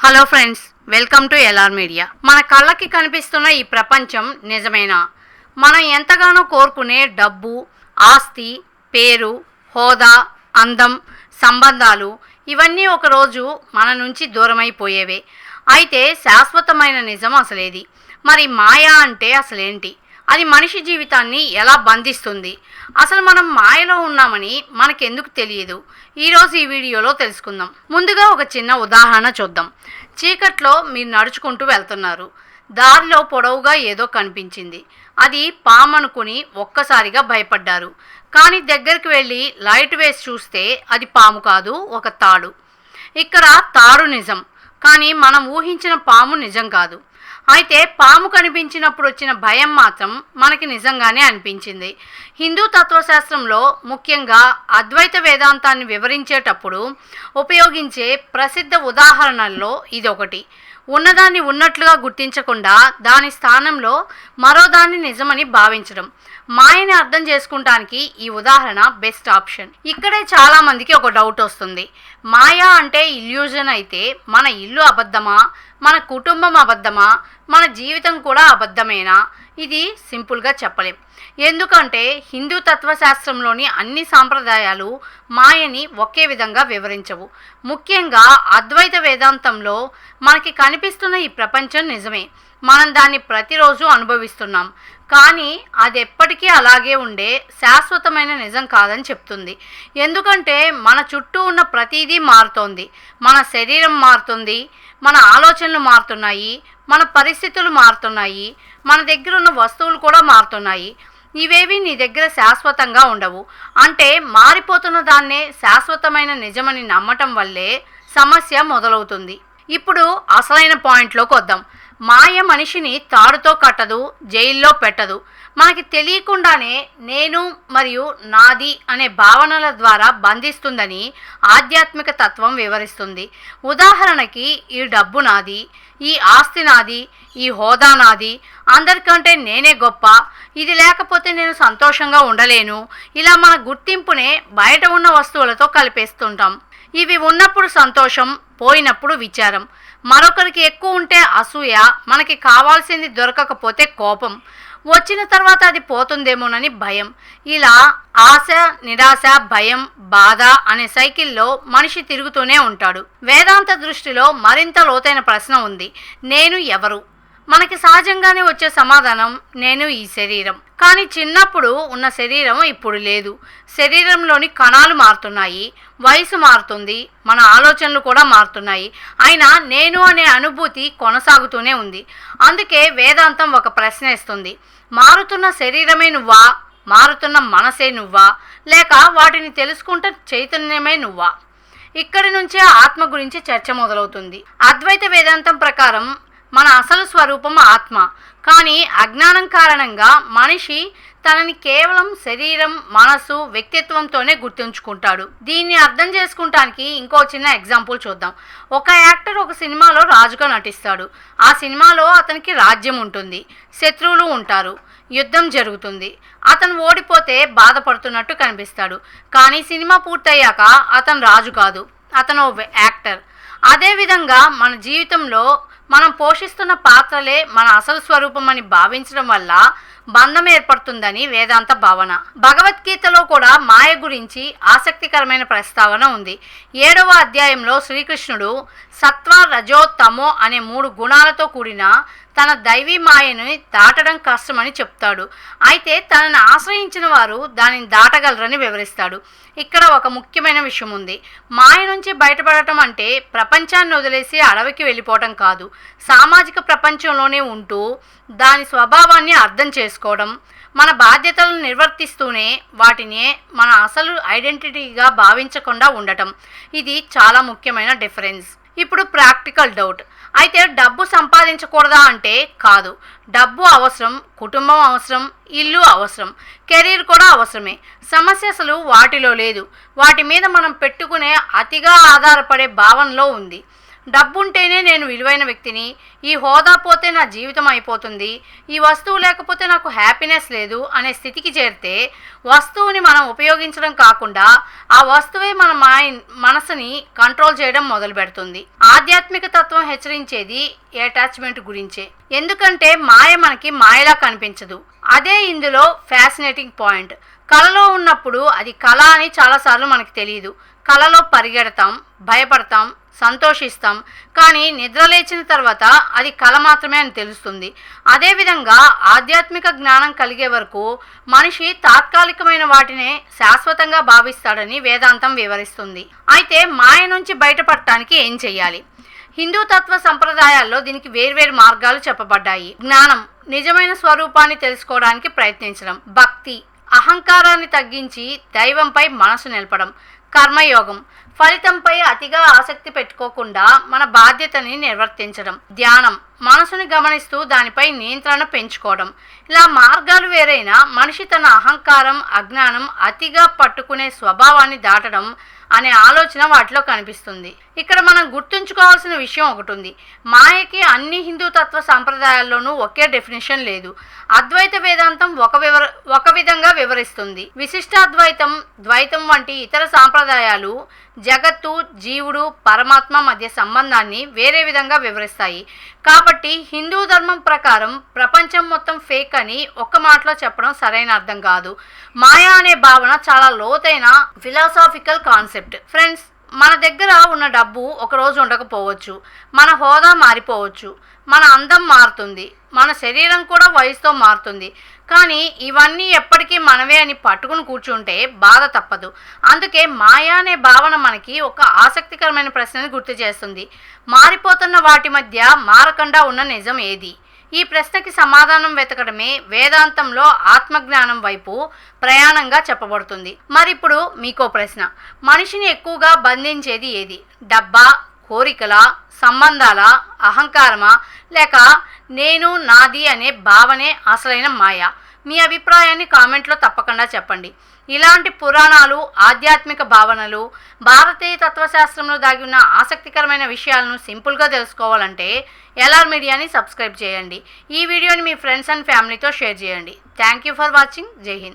Hello friends, welcome to LR media. మన కళ్ళకి కనిపిస్తున్న ఈ ప్రపంచం నిజమేనా? మనం ఎంతగానో కోరుకునే డబ్బు, ఆస్తి, పేరు, హోదా, అందం, సంబంధాలు ఇవన్నీ ఒకరోజు మన నుంచి దూరమైపోయేవే. అయితే శాశ్వతమైన నిజం అసలేది. మరి మాయా అంటే అసలేంటి? అది మనిషి జీవితాన్ని ఎలా బంధిస్తుంది? అసలు మనం మాయలో ఉన్నామని మనకెందుకు తెలియదు? ఈరోజు ఈ వీడియోలో తెలుసుకుందాం. ముందుగా ఒక చిన్న ఉదాహరణ చూద్దాం. చీకట్లో మీరు నడుచుకుంటూ వెళ్తున్నారు. దారిలో పొడవుగా ఏదో కనిపించింది. అది పాము అనుకుని ఒక్కసారిగా భయపడ్డారు. కానీ దగ్గరికి వెళ్ళి లైట్ వేసి చూస్తే అది పాము కాదు, ఒక తాడు. ఇక్కడ తాడు నిజం, కానీ మనం ఊహించిన పాము నిజం కాదు. అయితే పాము కనిపించినప్పుడు వచ్చిన భయం మాత్రం మనకి నిజంగానే అనిపించింది. హిందూ తత్వశాస్త్రంలో ముఖ్యంగా అద్వైత వేదాంతాన్ని వివరించేటప్పుడు ఉపయోగించే ప్రసిద్ధ ఉదాహరణల్లో ఇదొకటి. ఉన్నదాన్ని ఉన్నట్లుగా గుర్తించకుండా దాని స్థానంలో మరోదాన్ని నిజమని భావించడం. మాయని అర్థం చేసుకుంటానికి ఈ ఉదాహరణ బెస్ట్ ఆప్షన్. ఇక్కడే చాలామందికి ఒక డౌట్ వస్తుంది. మాయా అంటే ఇల్యూజన్ అయితే మన ఇల్లు అబద్ధమా, మన కుటుంబం అబద్ధమా, మన జీవితం కూడా అబద్ధమేనా? ఇది సింపుల్గా చెప్పలేం. ఎందుకంటే హిందూ తత్వశాస్త్రంలోని అన్ని సాంప్రదాయాలు మాయని ఒకే విధంగా వివరించవు. ముఖ్యంగా అద్వైత వేదాంతంలో మనకి కనిపిస్తున్న ఈ ప్రపంచం నిజమే, మనం దాన్ని ప్రతిరోజు అనుభవిస్తున్నాం. కానీ అది ఎప్పటికీ అలాగే ఉండే శాశ్వతమైన నిజం కాదని చెప్తుంది. ఎందుకంటే మన చుట్టూ ఉన్న ప్రతిదీ మారుతోంది. మన శరీరం మారుతుంది, మన ఆలోచనలు మారుతున్నాయి, మన పరిస్థితులు మారుతున్నాయి, మన దగ్గర ఉన్న వస్తువులు కూడా మారుతున్నాయి. ఇవేవి నీ దగ్గర శాశ్వతంగా ఉండవు. అంటే మారిపోతున్న దాన్నే శాశ్వతమైన నిజమని నమ్మటం వల్లే సమస్య మొదలవుతుంది. ఇప్పుడు అసలైన పాయింట్లోకి వద్దాం. మాయ మనిషిని తాడుతో కట్టదు, జైల్లో పెట్టదు. మనకి తెలియకుండానే నేను మరియు నాది అనే భావనల ద్వారా బంధిస్తుందని ఆధ్యాత్మిక తత్వం వివరిస్తుంది. ఉదాహరణకి, ఈ డబ్బు నాది, ఈ ఆస్తి నాది, ఈ హోదా నాది, అందరికంటే నేనే గొప్ప, ఇది లేకపోతే నేను సంతోషంగా ఉండలేను. ఇలా మన గుర్తింపునే బయట ఉన్న వస్తువులతో కలిపేస్తుంటాం. ఇవి ఉన్నప్పుడు సంతోషం, పోయినప్పుడు విచారం. మరొకరికి ఎక్కువ ఉంటే అసూయ, మనకి కావాల్సింది దొరకకపోతే కోపం, వచ్చిన తర్వాత అది పోతుందేమోనని భయం. ఇలా ఆశ, నిరాశ, భయం, బాధ అనే సైకిల్లో మనిషి తిరుగుతూనే ఉంటాడు. వేదాంత దృష్టిలో మరింత లోతైన ప్రశ్న ఉంది. నేను ఎవరు? మనకి సహజంగానే వచ్చే సమాధానం నేను ఈ శరీరం. కానీ చిన్నప్పుడు ఉన్న శరీరం ఇప్పుడు లేదు. శరీరంలోని కణాలు మారుతున్నాయి, వయసు మారుతుంది, మన ఆలోచనలు కూడా మారుతున్నాయి. అయినా నేను అనే అనుభూతి కొనసాగుతూనే ఉంది. అందుకే వేదాంతం ఒక ప్రశ్న ఇస్తుంది. మారుతున్న శరీరమే నువ్వా? మారుతున్న మనసే నువ్వా? లేక వాటిని తెలుసుకుంటే చైతన్యమే నువ్వా? ఇక్కడి నుంచే ఆత్మ గురించి చర్చ మొదలవుతుంది. అద్వైత వేదాంతం ప్రకారం మన అసలు స్వరూపం ఆత్మ. కానీ అజ్ఞానం కారణంగా మనిషి తనని కేవలం శరీరం, మనసు, వ్యక్తిత్వంతోనే గుర్తుంచుకుంటాడు. దీన్ని అర్థం చేసుకుంటానికి ఇంకో చిన్న ఎగ్జాంపుల్ చూద్దాం. ఒక యాక్టర్ ఒక సినిమాలో రాజుగా నటిస్తాడు. ఆ సినిమాలో అతనికి రాజ్యం ఉంటుంది, శత్రువులు ఉంటారు, యుద్ధం జరుగుతుంది. అతను ఓడిపోతే బాధపడుతున్నట్టు కనిపిస్తాడు. కానీ సినిమా పూర్తయ్యాక అతను రాజు కాదు, అతను యాక్టర్. అదేవిధంగా మన జీవితంలో మనం పోషిస్తున్న పాత్రలే మన అసలు స్వరూపం అని భావించడం వల్ల బంధం ఏర్పడుతుందని వేదాంత భావన. భగవద్గీతలో కూడా మాయ గురించి ఆసక్తికరమైన ప్రస్తావన ఉంది. 7వ అధ్యాయంలో శ్రీకృష్ణుడు సత్వ, రజో, తమో అనే 3 గుణాలతో కూడిన తన దైవీ మాయను దాటడం కష్టమని చెప్తాడు. అయితే తనని ఆశ్రయించిన వారు దానిని దాటగలరని వివరిస్తాడు. ఇక్కడ ఒక ముఖ్యమైన విషయం ఉంది. మాయ నుంచి బయటపడటం అంటే ప్రపంచాన్ని వదిలేసి అడవికి వెళ్ళిపోవటం కాదు. సామాజిక ప్రపంచంలోనే ఉంటూ దాని స్వభావాన్ని అర్థం చేసుకోవడం, మన బాధ్యతలను నిర్వర్తిస్తూనే వాటిని మన అసలు ఐడెంటిటీగా భావించకుండా ఉండటం. ఇది చాలా ముఖ్యమైన డిఫరెన్స్. ఇప్పుడు ప్రాక్టికల్ డౌట్. అయితే డబ్బు సంపాదించకూడదా అంటే కాదు. డబ్బు అవసరం, కుటుంబం అవసరం, ఇల్లు అవసరం, కెరీర్ కూడా అవసరమే. సమస్య అసలు వాటిలో లేదు, వాటి మీద మనం పెట్టుకునే అతిగా ఆధారపడే భావనలో ఉంది. డబ్బుంటేనే నేను విలువైన వ్యక్తిని, ఈ హోదా పోతే నా జీవితం అయిపోతుంది, ఈ వస్తువు లేకపోతే నాకు హ్యాపీనెస్ లేదు అనే స్థితికి చేరితే వస్తువుని మనం ఉపయోగించడం కాకుండా ఆ వస్తువే మన మనసుని కంట్రోల్ చేయడం మొదలు పెడుతుంది. ఆధ్యాత్మిక తత్వం హెచ్చరించేది అటాచ్మెంట్ గురించే. ఎందుకంటే మాయ మనకి మాయలా కనిపించదు. అదే ఇందులో ఫ్యాసినేటింగ్ పాయింట్. కలలో ఉన్నప్పుడు అది కళ అని చాలాసార్లు మనకి తెలియదు. కలలో పరిగెడతాం, భయపడతాం, సంతోషిస్తాం, కానీ నిద్ర లేచిన తర్వాత అది కళ మాత్రమే అని తెలుస్తుంది. అదేవిధంగా ఆధ్యాత్మిక జ్ఞానం కలిగే వరకు మనిషి తాత్కాలికమైన వాటినే శాశ్వతంగా భావిస్తాడని వేదాంతం వివరిస్తుంది. అయితే మాయ నుంచి బయటపడటానికి ఏం చెయ్యాలి? హిందూ తత్వ సంప్రదాయాల్లో దీనికి వేర్వేరు మార్గాలు చెప్పబడ్డాయి. జ్ఞానం, నిజమైన స్వరూపాన్ని తెలుసుకోవడానికి ప్రయత్నించడం. భక్తి, అహంకారాన్ని తగ్గించి దైవంపై మనసు నిలపడం. కర్మయోగం, ఫలితంపై అతిగా ఆసక్తి పెట్టుకోకుండా మన బాధ్యతని నిర్వర్తించడం. ధ్యానం, మనసుని గమనిస్తూ దానిపై నియంత్రణ పెంచుకోవడం. ఇలా మార్గాలు వేరైనా మనిషి తన అహంకారం, అజ్ఞానం, అతిగా పట్టుకునే స్వభావాన్ని దాటడం అనే ఆలోచన వాటిలో కనిపిస్తుంది. ఇక్కడ మనం గుర్తుంచుకోవాల్సిన విషయం ఒకటి ఉంది. మాయకి అన్ని హిందూ తత్వ సాంప్రదాయాల్లోనూ ఒకే డెఫినేషన్ లేదు. అద్వైత వేదాంతం ఒక విధంగా వివరిస్తుంది. విశిష్టాద్వైతం, ద్వైతం వంటి ఇతర సాంప్రదాయాలు జగత్తు, జీవుడు, పరమాత్మ మధ్య సంబంధాన్ని వేరే విధంగా వివరిస్తాయి. కాబట్టి హిందూ ధర్మం ప్రకారం ప్రపంచం మొత్తం ఫేక్ అని ఒక్క మాటలో చెప్పడం సరైన అర్థం కాదు. మాయా అనే భావన చాలా లోతైన ఫిలాసాఫికల్ కాన్సెప్ట్. ఫ్రెండ్స్, మన దగ్గర ఉన్న డబ్బు ఒకరోజు ఉండకపోవచ్చు, మన హోదా మారిపోవచ్చు, మన అందం మారుతుంది, మన శరీరం కూడా వయసుతో మారుతుంది. కానీ ఇవన్నీ ఎప్పటికీ మనవే అని పట్టుకుని కూర్చుంటే బాధ తప్పదు. అందుకే మాయా అనే భావన మనకి ఒక ఆసక్తికరమైన ప్రశ్నని గుర్తు చేస్తుంది. మారిపోతున్న వాటి మధ్య మారకుండా ఉన్న నిజం ఏది? ఈ ప్రశ్నకి సమాధానం వెతకడమే వేదాంతంలో ఆత్మజ్ఞానం వైపు ప్రయాణంగా చెప్పబడుతుంది. మరిప్పుడు మీకో ప్రశ్న. మనిషిని ఎక్కువగా బంధించేది ఏది? డబ్బా, కోరికల, సంబంధాల, అహంకారమా, లేక నేను, నాది అనే భావనే అసలైన మాయ? మీ అభిప్రాయాన్ని కామెంట్లో తప్పకుండా చెప్పండి. ఇలాంటి పురాణాలు, ఆధ్యాత్మిక భావనలు, భారతీయ తత్వశాస్త్రంలో దాగి ఉన్న ఆసక్తికరమైన విషయాలను సింపుల్గా తెలుసుకోవాలంటే ఎల్ఆర్ మీడియాని సబ్స్క్రైబ్ చేయండి. ఈ వీడియోని మీ ఫ్రెండ్స్ అండ్ ఫ్యామిలీతో షేర్ చేయండి. Thank you for watching. జై హింద్.